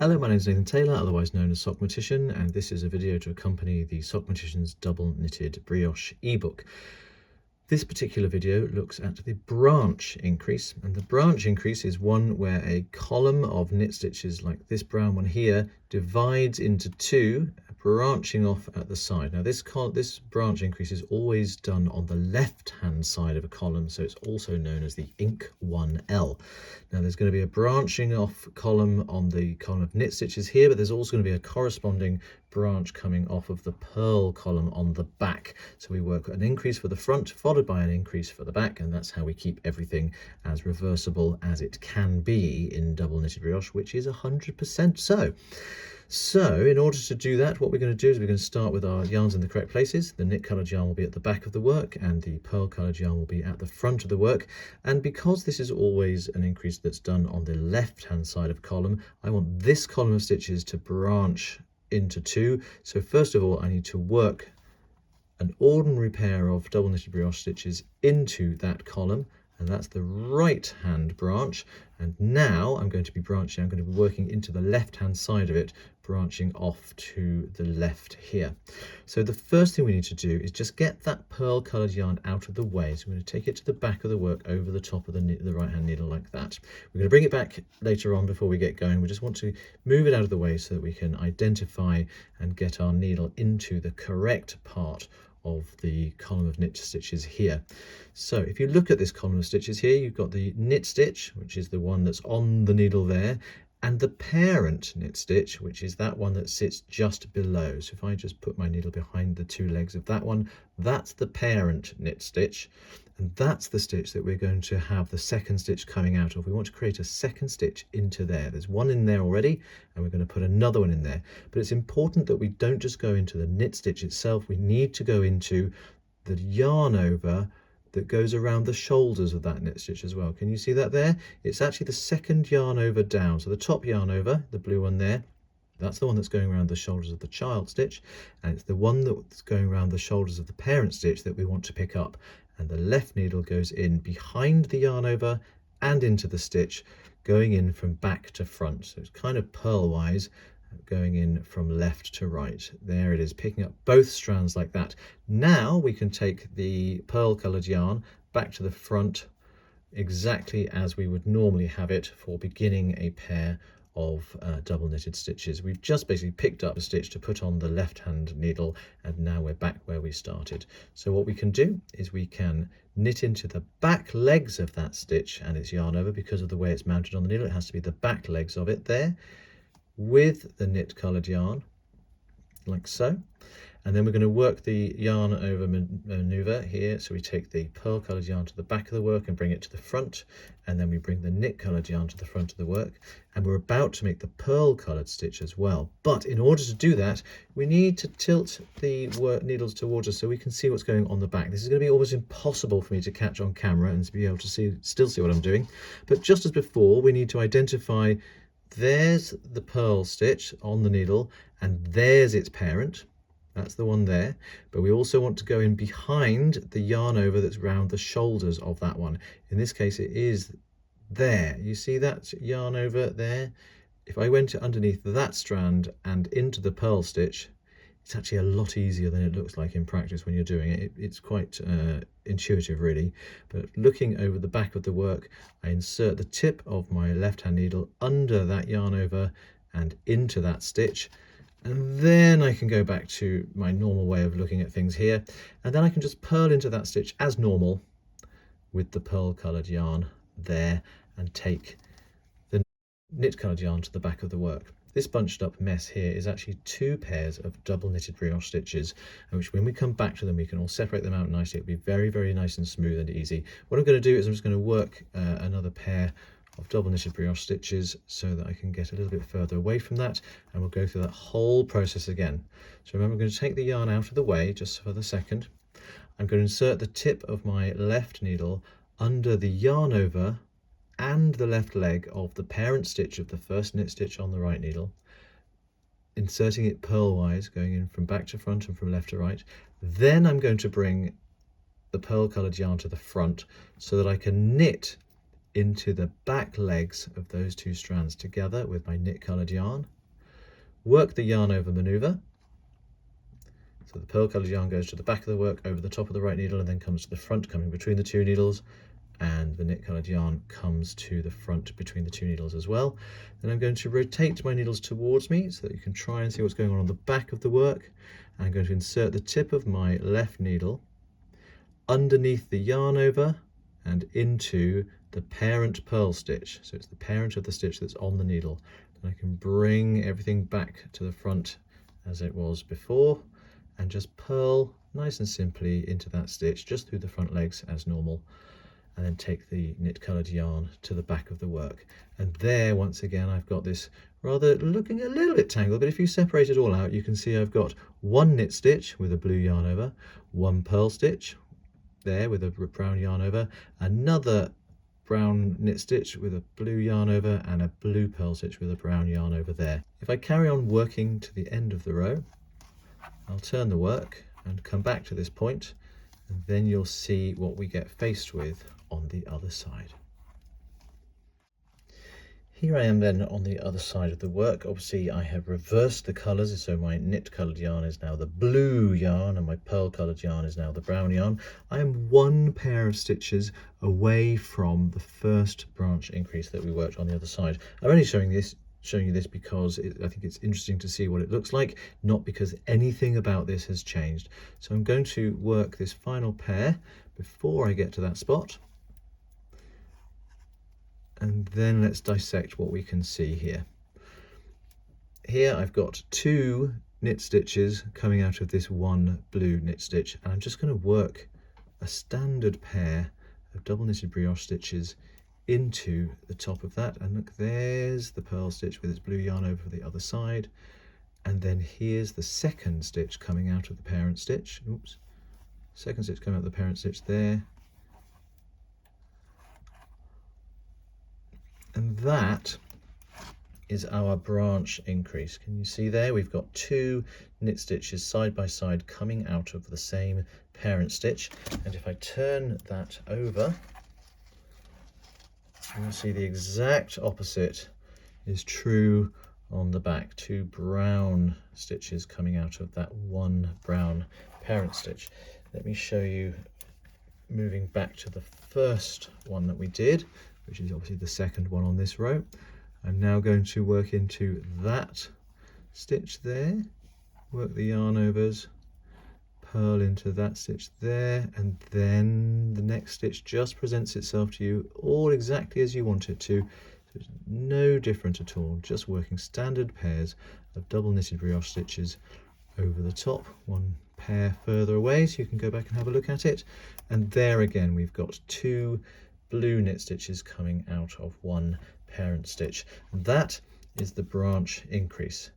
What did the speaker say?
Hello, my name is Nathan Taylor, otherwise known as Sockmatician, and this is a video to accompany the Sockmatician's double knitted brioche ebook. This particular video looks at the branch increase, and the branch increase is one where a column of knit stitches like this brown one here divides into two, branching off at the side. Now this branch increase is always done on the left hand side of a column, so it's also known as the ink 1L. Now there's going to be a branching off column on the column of knit stitches here, but there's also going to be a corresponding branch coming off of the purl column on the back. So we work an increase for the front followed by an increase for the back, and that's how we keep everything as reversible as it can be in double knitted brioche, which is 100% so. So in order to do that, what we're going to do is we're going to start with our yarns in the correct places. The knit coloured yarn will be at the back of the work and the pearl coloured yarn will be at the front of the work. And because this is always an increase that's done on the left hand side of a column, I want this column of stitches to branch into two. So first of all, I need to work an ordinary pair of double knitted brioche stitches into that column, and that's the right hand branch. And now I'm going to be branching, I'm going to be working into the left hand side of it, branching off to the left here. So the first thing we need to do is just get that pearl coloured yarn out of the way. So I'm going to take it to the back of the work over the top of the right hand needle like that. We're going to bring it back later on before we get going. We just want to move it out of the way so that we can identify and get our needle into the correct part of the column of knit stitches here. So if you look at this column of stitches here, you've got the knit stitch, which is the one that's on the needle there, and the parent knit stitch, which is that one that sits just below. So if I just put my needle behind the two legs of that one, that's the parent knit stitch, and that's the stitch that we're going to have the second stitch coming out of. We want to create a second stitch into there. There's one in there already, and we're going to put another one in there. But it's important that we don't just go into the knit stitch itself. We need to go into the yarn over that goes around the shoulders of that knit stitch as well. Can you see that there? It's actually the second yarn over down. So the top yarn over, the blue one there, that's the one that's going around the shoulders of the child stitch, and it's the one that's going around the shoulders of the parent stitch that we want to pick up. And the left needle goes in behind the yarn over and into the stitch, going in from back to front. So it's kind of purl-wise, going in from left to right. There it is, picking up both strands like that. Now we can take the pearl coloured yarn back to the front exactly as we would normally have it for beginning a pair of double knitted stitches. We've just basically picked up a stitch to put on the left hand needle, and now we're back where we started. So what we can do is we can knit into the back legs of that stitch and its yarn over. Because of the way it's mounted on the needle, it has to be the back legs of it there with the knit coloured yarn like so. And then we're going to work the yarn over maneuver here. So we take the pearl coloured yarn to the back of the work and bring it to the front, and then we bring the knit coloured yarn to the front of the work, and we're about to make the pearl coloured stitch as well. But in order to do that, we need to tilt the needles towards us so we can see what's going on the back. This is going to be almost impossible for me to catch on camera and to be able to still see what I'm doing. But just as before, we need to identify there's the pearl stitch on the needle, and there's its parent. That's the one there. But we also want to go in behind the yarn over that's round the shoulders of that one. In this case, it is there. You see that yarn over there? If I went underneath that strand and into the pearl stitch, it's actually a lot easier than it looks like in practice when you're doing it. It's quite intuitive really. But looking over the back of the work, I insert the tip of my left hand needle under that yarn over and into that stitch. And then I can go back to my normal way of looking at things here. And then I can just purl into that stitch as normal with the pearl coloured yarn there and take the knit coloured yarn to the back of the work. This bunched up mess here is actually two pairs of double knitted brioche stitches, which when we come back to them, we can all separate them out nicely. It'll be very, very nice and smooth and easy. What I'm going to do is I'm just going to work another pair of double knitted brioche stitches so that I can get a little bit further away from that, and we'll go through that whole process again. So remember, I'm going to take the yarn out of the way just for the second. I'm going to insert the tip of my left needle under the yarn over and the left leg of the parent stitch of the first knit stitch on the right needle, inserting it purl-wise, going in from back to front and from left to right. Then I'm going to bring the pearl coloured yarn to the front so that I can knit into the back legs of those two strands together with my knit coloured yarn. work the yarn over maneuver. So the pearl coloured yarn goes to the back of the work over the top of the right needle and then comes to the front, coming between the two needles, and the knit coloured yarn comes to the front between the two needles as well. Then I'm going to rotate my needles towards me so that you can try and see what's going on the back of the work. And I'm going to insert the tip of my left needle underneath the yarn over and into the parent purl stitch. So it's the parent of the stitch that's on the needle. And I can bring everything back to the front as it was before and just purl nice and simply into that stitch just through the front legs as normal, and then take the knit coloured yarn to the back of the work. And there, once again, I've got this rather looking a little bit tangled, but if you separate it all out, you can see I've got one knit stitch with a blue yarn over, one purl stitch there with a brown yarn over, another brown knit stitch with a blue yarn over, and a blue purl stitch with a brown yarn over there. If I carry on working to the end of the row, I'll turn the work and come back to this point, and then you'll see what we get faced with on the other side. Here I am then on the other side of the work. Obviously I have reversed the colours, so my knit coloured yarn is now the blue yarn and my pearl coloured yarn is now the brown yarn. I am one pair of stitches away from the first branch increase that we worked on the other side. I'm only showing you this because I think it's interesting to see what it looks like, not because anything about this has changed. So I'm going to work this final pair before I get to that spot. And then let's dissect what we can see here. Here I've got two knit stitches coming out of this one blue knit stitch, and I'm just going to work a standard pair of double knitted brioche stitches into the top of that. And look, there's the pearl stitch with its blue yarn over the other side, and then here's the second stitch coming out of the parent stitch. Oops, second stitch coming out of the parent stitch there. And that is our branch increase. Can you see there? We've got two knit stitches side by side coming out of the same parent stitch. And if I turn that over, you'll see the exact opposite is true on the back. Two brown stitches coming out of that one brown parent stitch. Let me show you, moving back to the first one that we did, which is obviously the second one on this row. I'm now going to work into that stitch there, work the yarn overs, purl into that stitch there, and then the next stitch just presents itself to you all exactly as you want it to. So it's no different at all, just working standard pairs of double knitted brioche stitches over the top, one pair further away so you can go back and have a look at it. And there again we've got two blue knit stitches coming out of one parent stitch. And that is the branch increase.